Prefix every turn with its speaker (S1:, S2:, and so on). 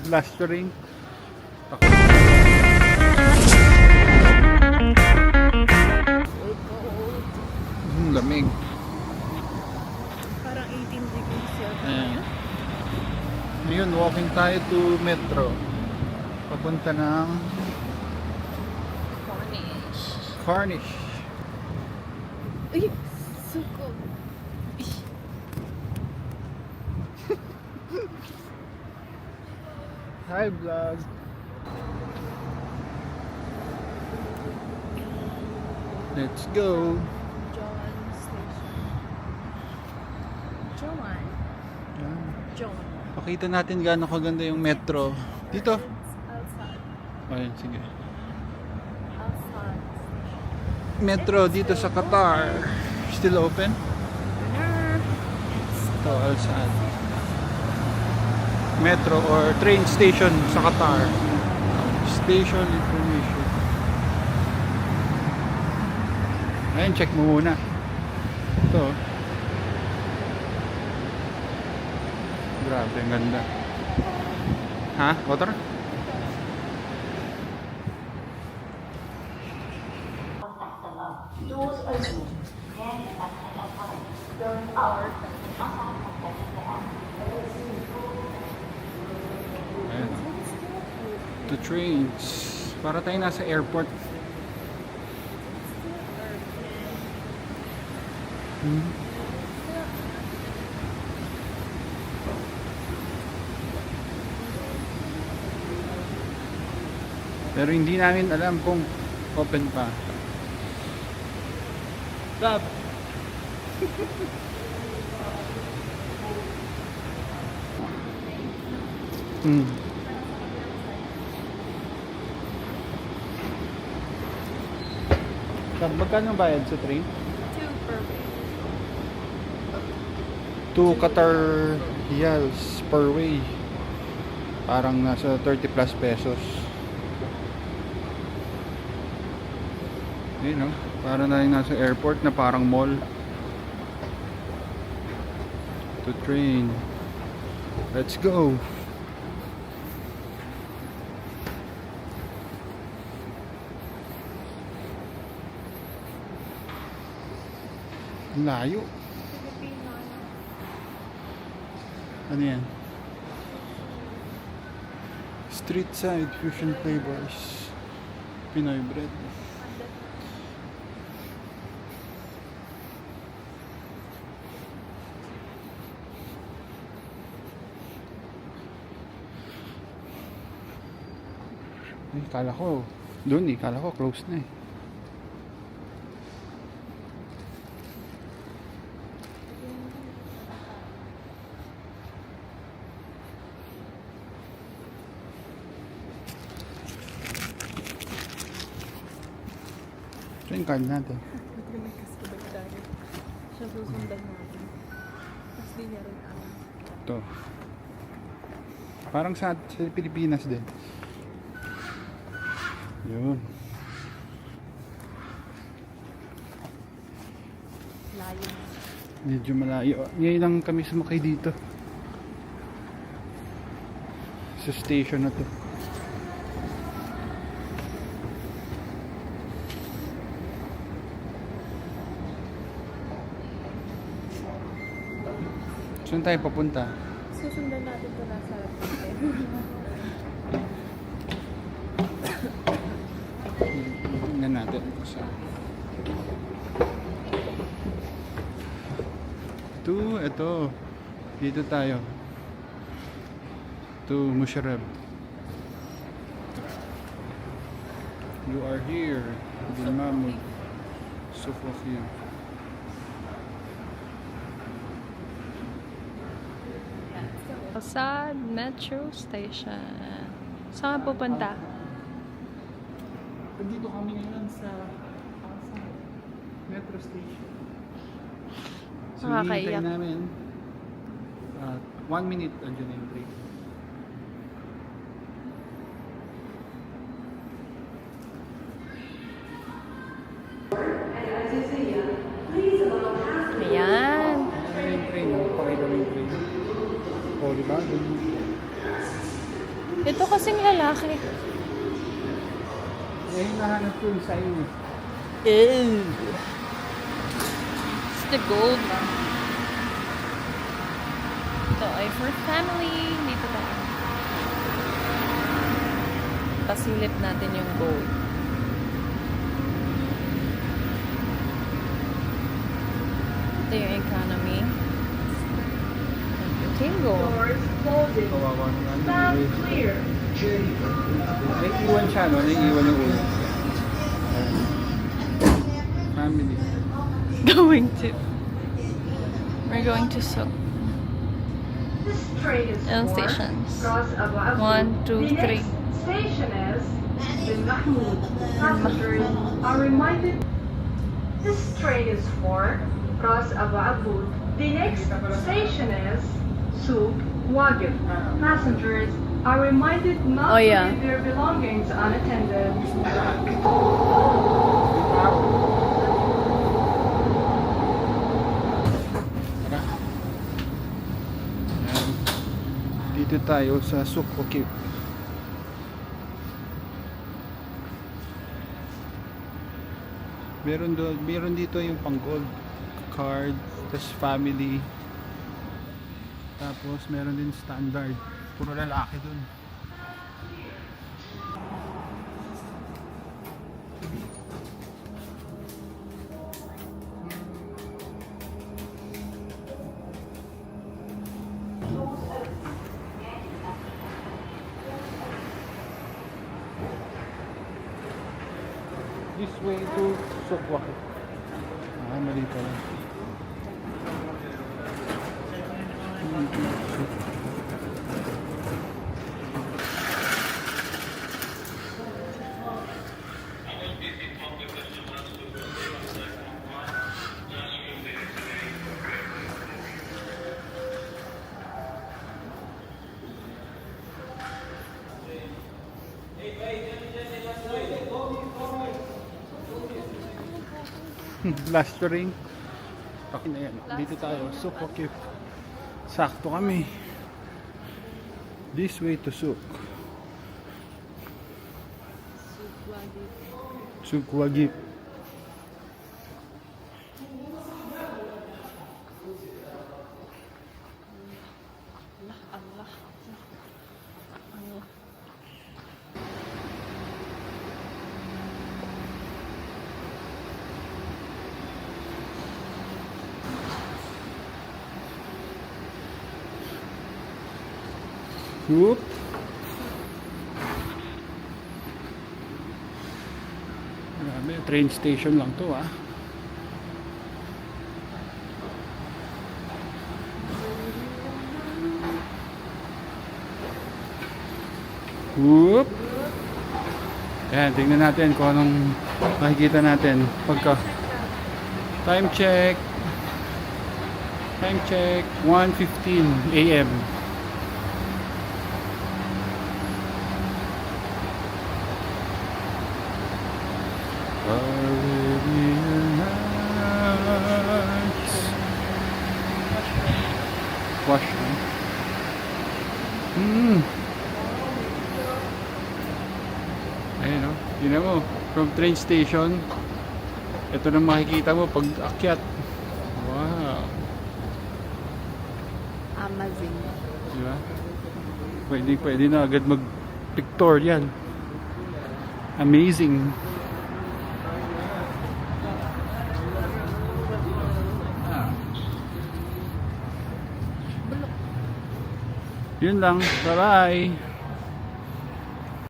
S1: Last ring. Lamig.
S2: Parang 18 degrees yata.
S1: Ayan. Ngayon, walking tayo to Metro. Papunta ng
S2: Cornish.
S1: Cornish.
S2: Uy! Suko!
S1: Hi vlog. Let's go.
S2: John Station. John.
S1: Ayan.
S2: John.
S1: Pakita natin gaano kaganda yung Metro. Dito.
S2: Outside.
S1: Ayan, sige.
S2: Outside.
S1: Metro dito sa Qatar. Still open? Ito, Al-Saad. Metro or train station sa Qatar. Station information. Ayan, check mo muna. Ito. Grabe, ang ganda. Ha? Water?
S3: Doors open. Hand at a time. During hours,
S1: Ayan. The trains. Para tayo nasa airport. Pero hindi namin alam kung open pa. Stop! Magkano bayad sa train?
S2: 2 per way.
S1: 2 Qatar Riyals per way. Parang nasa 30 plus pesos. Yun, no? Parang na nasa airport na parang mall. To train. Let's go. Layo.
S2: Filipino.
S1: Ano yan? Street side fusion flavors. Pinoy bread. Ay, kala ko doon eh. Kala ko close na eh. Ito yung card natin.
S2: May kasabay tayo. Siya susundan natin. Tapos di niya rin alam.
S1: Ito. Parang sa Pilipinas din. Yun.
S2: Layo.
S1: Medyo malayo. Ngayon lang kami sumakay dito. Sa station na to. Saan tayo papunta?
S2: Susundan natin ito nasa harap natin.
S1: Tingnan natin. Ito. Dito tayo. To Musharraf. You are here. Bin Mahmud. Sofia.
S2: Sa metro station. Saan ka pupunta?
S1: Dito kami ngayon sa metro station. So,
S2: Nakakaiyak.
S1: hinihintay namin 1 minute andyan na yung train.
S2: Ayan. Ito kasing lalaki.
S1: Eh, hinahanap ko yung sign eh.
S2: Ew. It's the gold lang. Ito ay for family. Dito tayo. Pasilip natin yung gold. Ito yung economy. Ito yung gold.
S3: Doors closing.
S1: Kawawa naman.
S3: Sound clear.
S1: Naiiwan siya, no? Naiiwan yung ulo. Ayan. Family.
S2: We're going to Souk.
S3: This train is
S2: Ilang
S3: for
S2: stations?
S3: Cross Abu Abu.
S2: 1, 2,
S3: The
S2: 3.
S3: next station is Bin Mahmoud. Passengers are reminded. This train is for Cross Abu Abu. The next station is Souk Waqif. Passengers are reminded not
S2: Oh, yeah.
S3: to leave their belongings unattended.
S1: Tara. Ayan. Dito tayo sa Souk Waqif. Meron dito yung pang gold card, tapos family. Tapos meron din standard. Puro lalaki dun. This way to Souk Waqif. Mali pala. Last ring. Okay na yan. Dito tayo. Souk Waqif. Sakto kami. This way to Souk. Souk Waqif. Whoop. Grabe, train station lang to ah. Whoop. Ayan, tingnan natin kung anong makikita natin pagka time check 1:15 AM. Arabian Nights. Wash. Ayun o. Yun mo. From train station. Ito na makikita mo pag akyat. Wow.
S2: Amazing.
S1: Diba? Pwede na agad mag-pictorial. Amazing. Yun lang. Bye-bye.